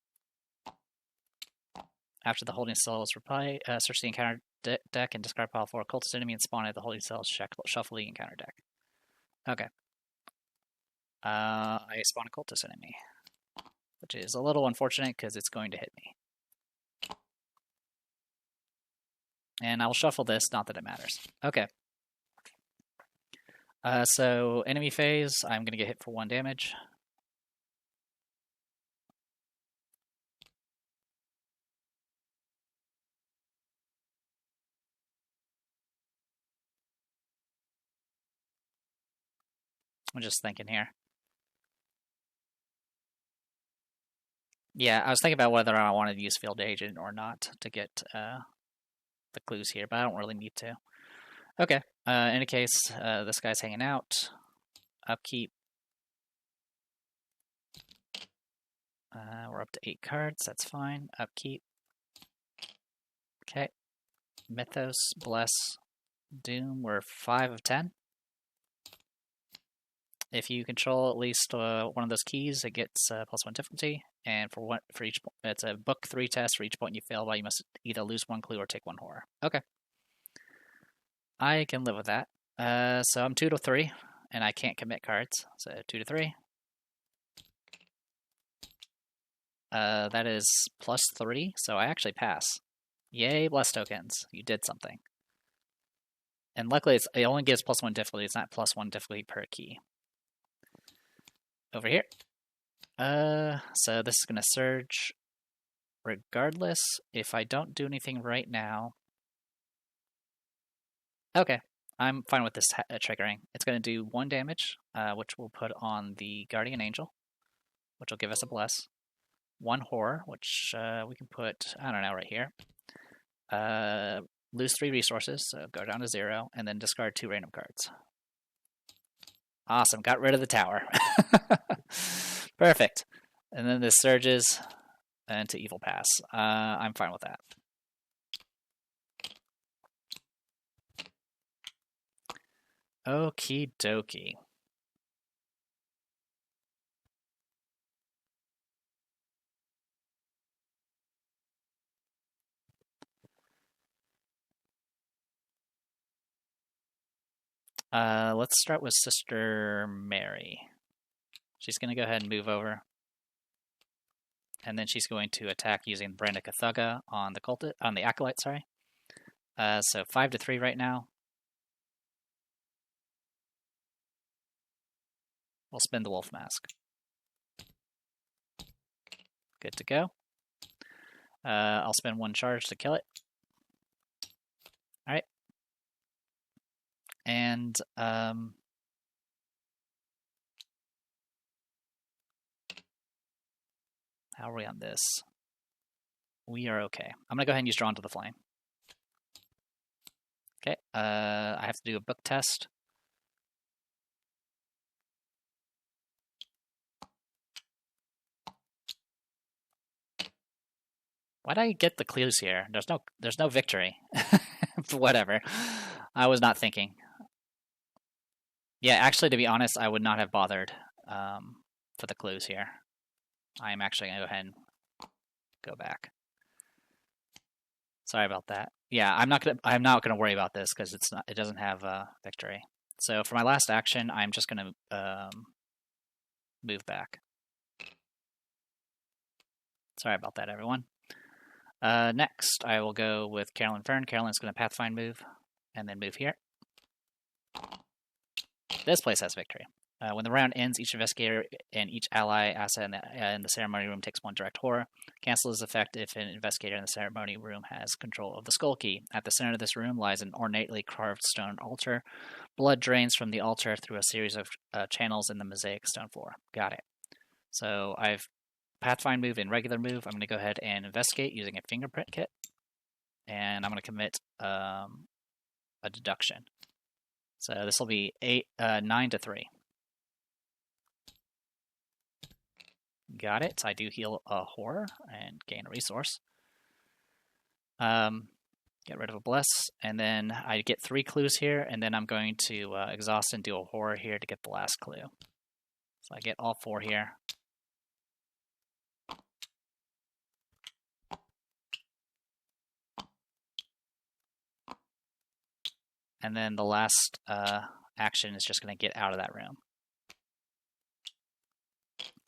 After the holding cell is reply, search the encounter deck and discard pile for a cultist enemy and spawn at the holding cell. Shuffle the encounter deck. Okay. I spawn a cultist enemy, which is a little unfortunate because it's going to hit me. And I'll shuffle this, not that it matters. Okay. So enemy phase, I'm going to get hit for 1 damage. I'm just thinking here. Yeah, I was thinking about whether I wanted to use Field Agent or not to get the clues here, but I don't really need to. Okay, in any case, this guy's hanging out. Upkeep. We're up to 8 cards, that's fine. Upkeep. Okay. Mythos, Bless, Doom, we're 5 of 10. If you control at least one of those keys, it gets +1 difficulty. And for each, it's a book 3 test. For each point you fail by, you must either lose 1 clue or take 1 horror. Okay. I can live with that. So I'm 2 to 3, and I can't commit cards. So 2 to 3. That is +3, so I actually pass. Yay, Bless tokens. You did something. And luckily, it only gives +1 difficulty. It's not +1 difficulty per key. Over here. So this is going to surge regardless. If I don't do anything right now... Okay, I'm fine with this triggering. It's going to do 1 damage, which we'll put on the Guardian Angel, which will give us a Bless. 1 horror, which we can put, I don't know, right here. Lose 3 resources, so go down to 0, and then discard 2 random cards. Awesome, got rid of the tower. Perfect. And then this surges into Evil Pass. I'm fine with that. Okie dokie. Let's start with Sister Mary. She's going to go ahead and move over. And then she's going to attack using Brand of Cthugha on the Acolyte, sorry. So 5 to 3 right now. We'll spin the Wolf Mask. Good to go. I'll spend 1 charge to kill it. Alright. And how are we on this? We are okay. I'm gonna go ahead and use Drawn to the Flame. Okay, I have to do a book test. Why'd I get the clues here? There's no victory. Whatever. I was not thinking. Yeah, actually, to be honest, I would not have bothered for the clues here. I am actually going to go ahead and go back. Sorry about that. Yeah, I'm not gonna worry about this because it doesn't have victory. So for my last action, I'm just gonna move back. Sorry about that, everyone. Next, I will go with Carolyn Fern. Carolyn's gonna Pathfind move, and then move here. This place has victory. When the round ends, each investigator and each ally asset in the ceremony room takes 1 direct horror. Cancel this effect if an investigator in the ceremony room has control of the skull key. At the center of this room lies an ornately carved stone altar. Blood drains from the altar through a series of channels in the mosaic stone floor. Got it. So I've Pathfind move and regular move. I'm going to go ahead and investigate using a fingerprint kit. And I'm going to commit a deduction. So this will be 9 to 3. Got it. I do heal a horror and gain a resource. Get rid of a bless, and then I get 3 clues here, and then I'm going to exhaust and do a horror here to get the last clue. So I get all 4 here. And then the last action is just going to get out of that room.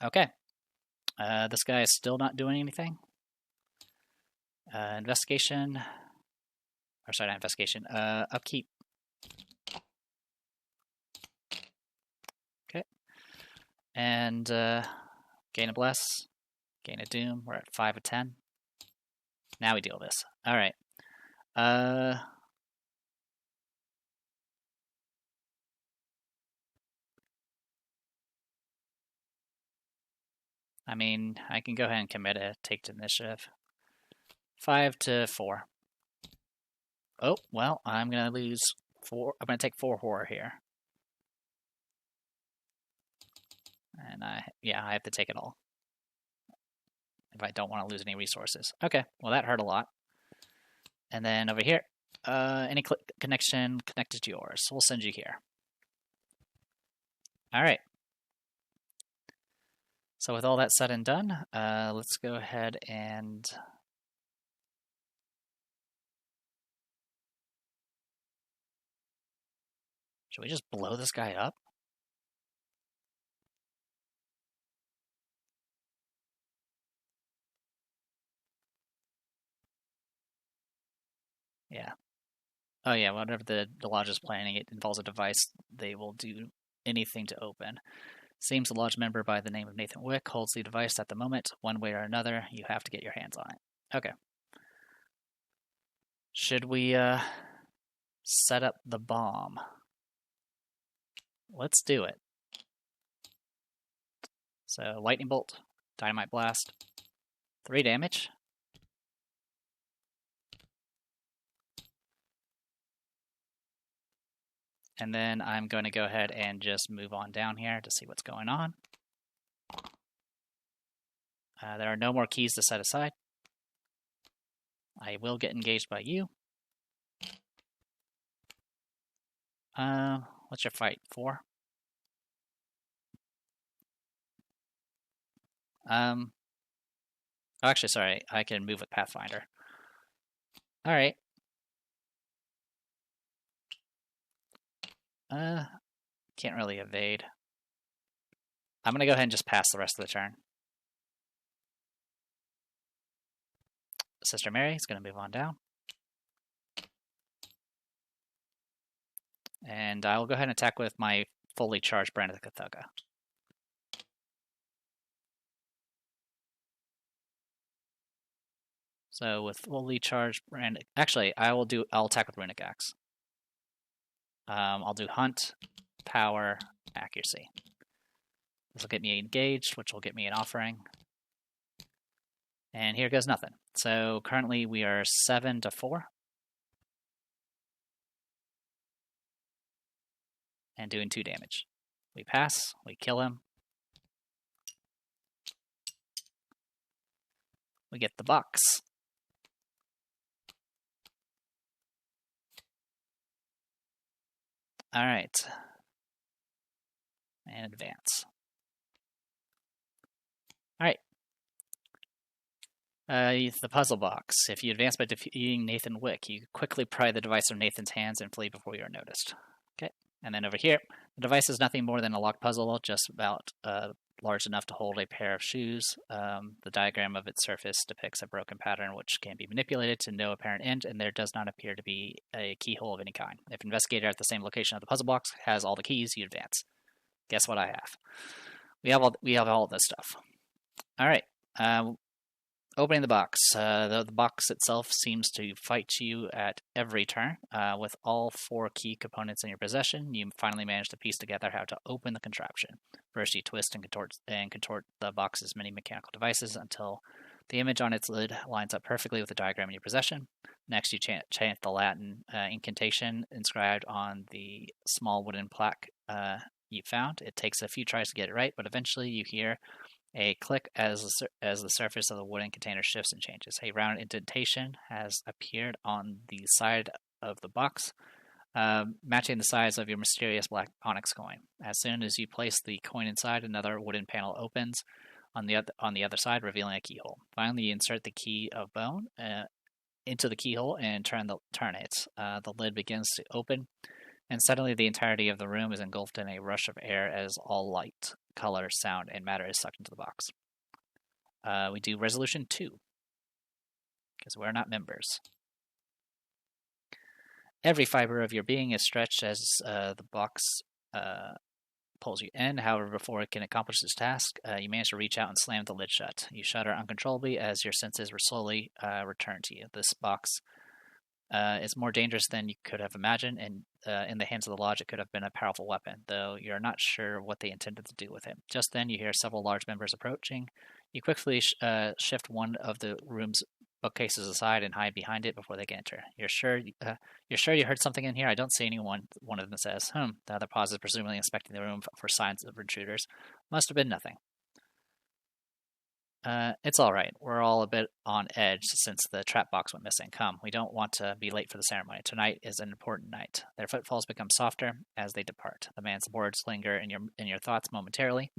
Okay. This guy is still not doing anything. Investigation. Or sorry, not investigation. Upkeep. Okay. And gain a bless. Gain a doom. We're at 5 of 10. Now we deal with this. Alright. I mean, I can go ahead and commit a take to initiative. 5 to 4. Oh, well, I'm going to lose 4. I'm going to take 4 horror here. And I have to take it all. If I don't want to lose any resources. Okay, well that hurt a lot. And then over here, any connection connected to yours. We'll send you here. All right. So with all that said and done, let's go ahead and should we just blow this guy up? Yeah. Oh yeah, whatever the lodge is planning, it involves a device. They will do anything to open. Seems a lodge member by the name of Nathan Wick holds the device at the moment. One way or another, you have to get your hands on it. Okay. Should we set up the bomb? Let's do it. So lightning bolt, dynamite blast, 3 damage. And then I'm going to go ahead and just move on down here to see what's going on. There are no more keys to set aside. I will get engaged by you. What's your fight? 4? Oh, actually, sorry. I can move with Pathfinder. All right. Can't really evade. I'm going to go ahead and just pass the rest of the turn. Sister Mary is going to move on down. And I will go ahead and attack with my fully charged Brand of the Kathoga. So with fully charged Brand... Actually, I'll attack with Runic Axe. I'll do Hunt, Power, Accuracy. This will get me engaged, which will get me an offering. And here goes nothing. So currently we are 7 to 4. And doing 2 damage. We pass, we kill him. We get the box. All right. And advance. All right. The puzzle box. If you advance by defeating Nathan Wick, you quickly pry the device from Nathan's hands and flee before you are noticed. Okay. And then over here, the device is nothing more than a locked puzzle, just about large enough to hold a pair of shoes. The diagram of its surface depicts a broken pattern which can be manipulated to no apparent end, and there does not appear to be a keyhole of any kind. If an investigator at the same location of the puzzle box has all the keys, you advance. Guess what I have? We have all this stuff. All right. Opening the box. The box itself seems to fight you at every turn. With all 4 key components in your possession, you finally manage to piece together how to open the contraption. First, you twist and contort the box's many mechanical devices until the image on its lid lines up perfectly with the diagram in your possession. Next, you chant the Latin incantation inscribed on the small wooden plaque you found. It takes a few tries to get it right, but eventually you hear a click as the surface of the wooden container shifts and changes. A round indentation has appeared on the side of the box, matching the size of your mysterious black onyx coin. As soon as you place the coin inside, another wooden panel opens on the other side, revealing a keyhole. Finally, you insert the key of bone into the keyhole and turn it. The lid begins to open, and suddenly the entirety of the room is engulfed in a rush of air as all light, color, sound, and matter is sucked into the box. We do resolution 2, because we're not members. Every fiber of your being is stretched as the box pulls you in. However, before it can accomplish this task, you manage to reach out and slam the lid shut. You shudder uncontrollably as your senses slowly return to you. This box is more dangerous than you could have imagined, and in the hands of the Lodge, it could have been a powerful weapon, though you're not sure what they intended to do with it. Just then, you hear several large members approaching. You quickly shift one of the room's bookcases aside and hide behind it before they can enter. You're sure you heard something in here? I don't see anyone, one of them says. The other pauses, presumably inspecting the room for signs of intruders. Must have been nothing. It's all right. We're all a bit on edge since the trap box went missing. Come, we don't want to be late for the ceremony. Tonight is an important night. Their footfalls become softer as they depart. The man's words linger in your thoughts momentarily.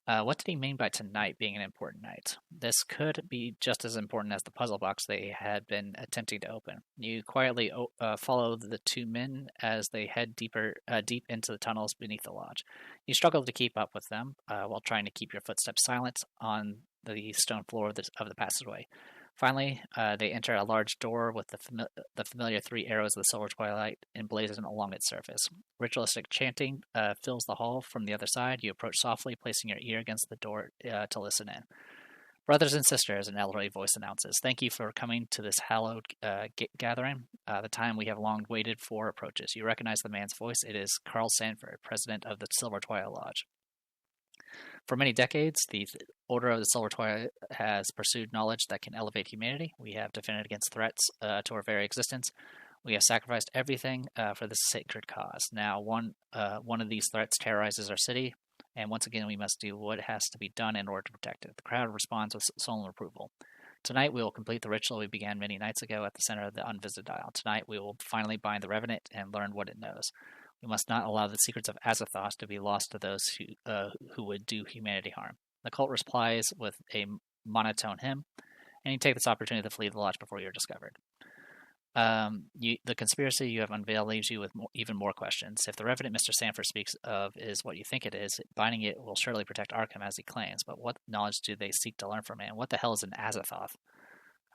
What did he mean by tonight being an important night? This could be just as important as the puzzle box they had been attempting to open. You quietly follow the two men as they head deep into the tunnels beneath the lodge. You struggle to keep up with them while trying to keep your footsteps silent on the stone floor of the passageway. Finally, they enter a large door with the familiar three arrows of the silver twilight emblazoned along its surface. Ritualistic chanting fills the hall from the other side. You approach softly, placing your ear against the door to listen in. Brothers and sisters, an elderly voice announces, thank you for coming to this hallowed gathering. The time we have long waited for approaches. You recognize the man's voice. It is Carl Sanford, president of the Silver Twilight Lodge. For many decades, the Order of the Silver Twilight has pursued knowledge that can elevate humanity. We have defended against threats to our very existence. We have sacrificed everything for this sacred cause. Now, one of these threats terrorizes our city, and once again, we must do what has to be done in order to protect it. The crowd responds with solemn approval. Tonight, we will complete the ritual we began many nights ago at the center of the Unvisited Isle. Tonight, we will finally bind the Revenant and learn what it knows. We must not allow the secrets of Azathoth to be lost to those who would do humanity harm. The cult replies with a monotone hymn, and you take this opportunity to flee the lodge before you're discovered. The conspiracy you have unveiled leaves you with even more questions. If the Revenant Mr. Sanford speaks of is what you think it is, binding it will surely protect Arkham as he claims, but what knowledge do they seek to learn from it, and what the hell is an Azathoth?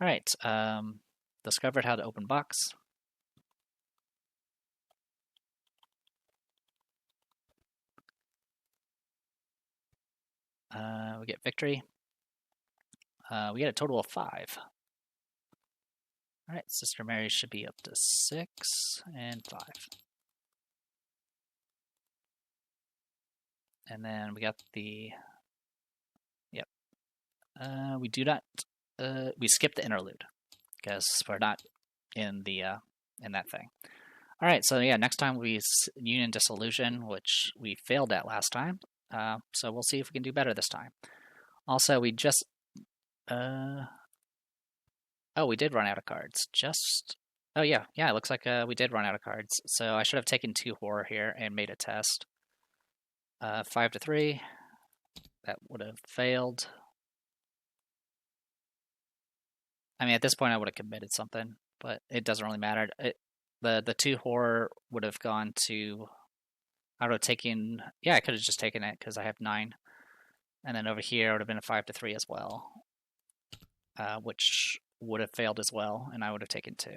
Alright, discovered how to open box. We get victory. We get a total of 5. Alright, Sister Mary should be up to 6 and 5. And then we got the... Yep. We do not... we skip the interlude, because we're not in the in that thing. Alright, so yeah, next time we Union Dissolution, which we failed at last time. So we'll see if we can do better this time. Also, we just... Oh, we did run out of cards. Oh, yeah. Yeah, it looks like we did run out of cards. So I should have taken 2 horror here and made a test. 5 to 3. That would have failed. I mean, at this point, I would have committed something, but it doesn't really matter. The 2 horror would have gone to... I would have taken... Yeah, I could have just taken it because I have 9. And then over here, it would have been a 5 to 3 as well. Which would have failed as well, and I would have taken 2.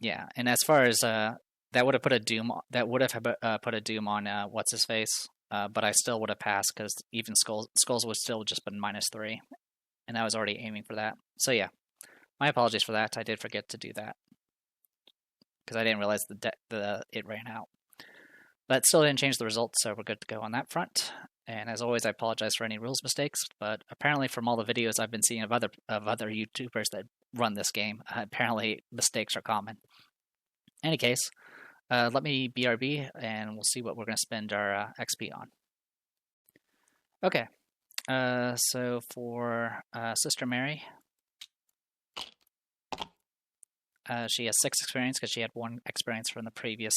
Yeah, and as far as... that would have put a doom... That would have put a doom on what's-his-face. But I still would have passed because even Skulls would still just been -3. And I was already aiming for that. So yeah, my apologies for that. I did forget to do that. Because I didn't realize it ran out. But still didn't change the results, so we're good to go on that front. And as always, I apologize for any rules mistakes, but apparently from all the videos I've been seeing of other YouTubers that run this game, apparently mistakes are common. In any case, let me BRB, and we'll see what we're going to spend our XP on. Okay, so for Sister Mary, she has 6 experience because she had 1 experience from the previous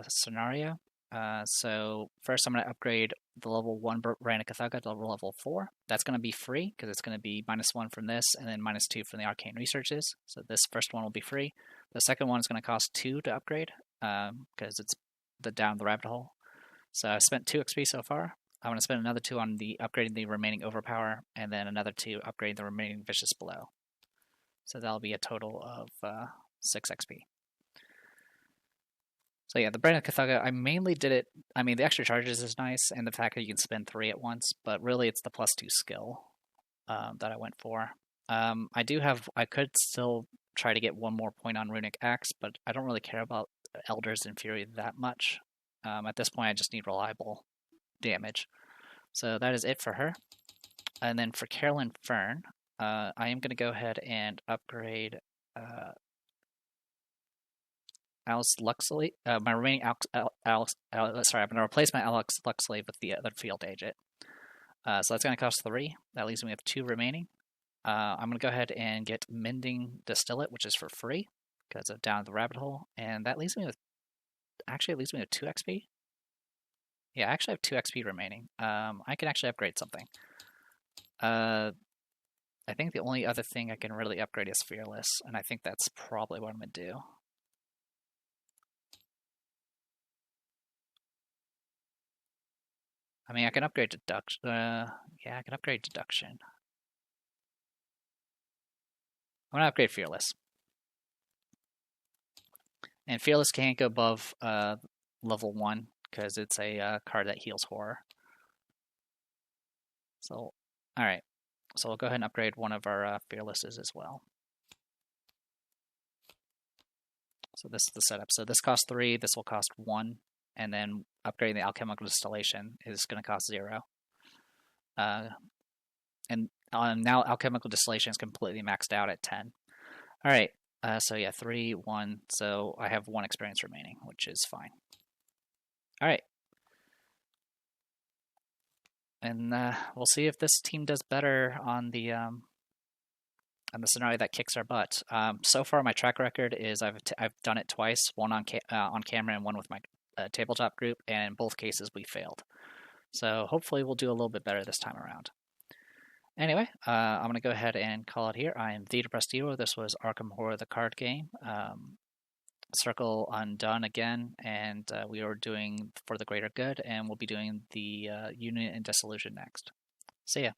scenario. So first I'm going to upgrade the level 1 Branded Kathaga to level 4. That's going to be free because it's going to be -1 from this and then -2 from the Arcane Researches. So this first one will be free. The second one is going to cost 2 to upgrade because it's down the rabbit hole. So I spent 2 XP so far. I'm going to spend another 2 on the upgrading the remaining Overpower and then another 2 upgrading the remaining Vicious Blow. So that'll be a total of 6 XP. So yeah, the Branded Kathaga, I mainly did it... I mean, the extra charges is nice, and the fact that you can spend 3 at once, but really it's the +2 skill that I went for. I could still try to get 1 more point on Runic Axe, but I don't really care about Elders and Fury that much. At this point, I just need reliable damage. So that is it for her. And then for Carolyn Fern, I am going to go ahead and upgrade Alice Luxley. My remaining sorry, I'm going to replace my Alex Luxley with the other field agent. So that's going to cost 3. That leaves me with 2 remaining. I'm going to go ahead and get Mending Distillate, which is for free because of Down the Rabbit Hole, and that leaves me with, actually it leaves me with 2 XP. Yeah, I actually have 2 XP remaining. I can actually upgrade something. I think the only other thing I can really upgrade is Fearless, and I think that's probably what I'm going to do. I mean, I can upgrade Deduction. Yeah, I can upgrade Deduction. I'm going to upgrade Fearless. And Fearless can't go above level 1 because it's a card that heals horror. So, alright. So we'll go ahead and upgrade one of our Fearlesses as well. So this is the setup. So this costs 3, this will cost 1, and then upgrading the Alchemical Distillation is going to cost 0. And now Alchemical Distillation is completely maxed out at 10. Alright, so yeah, 3, 1, so I have 1 experience remaining, which is fine. Alright. And we'll see if this team does better on the scenario that kicks our butt. So far, my track record is I've done it twice, one on camera and one with my tabletop group, and in both cases we failed. So hopefully we'll do a little bit better this time around. Anyway, I'm going to go ahead and call it here. I am The Depressed Hero. This was Arkham Horror, the card game. Circle Undone again, and we are doing For the Greater Good, and we'll be doing the Union and Dissolution next. See ya.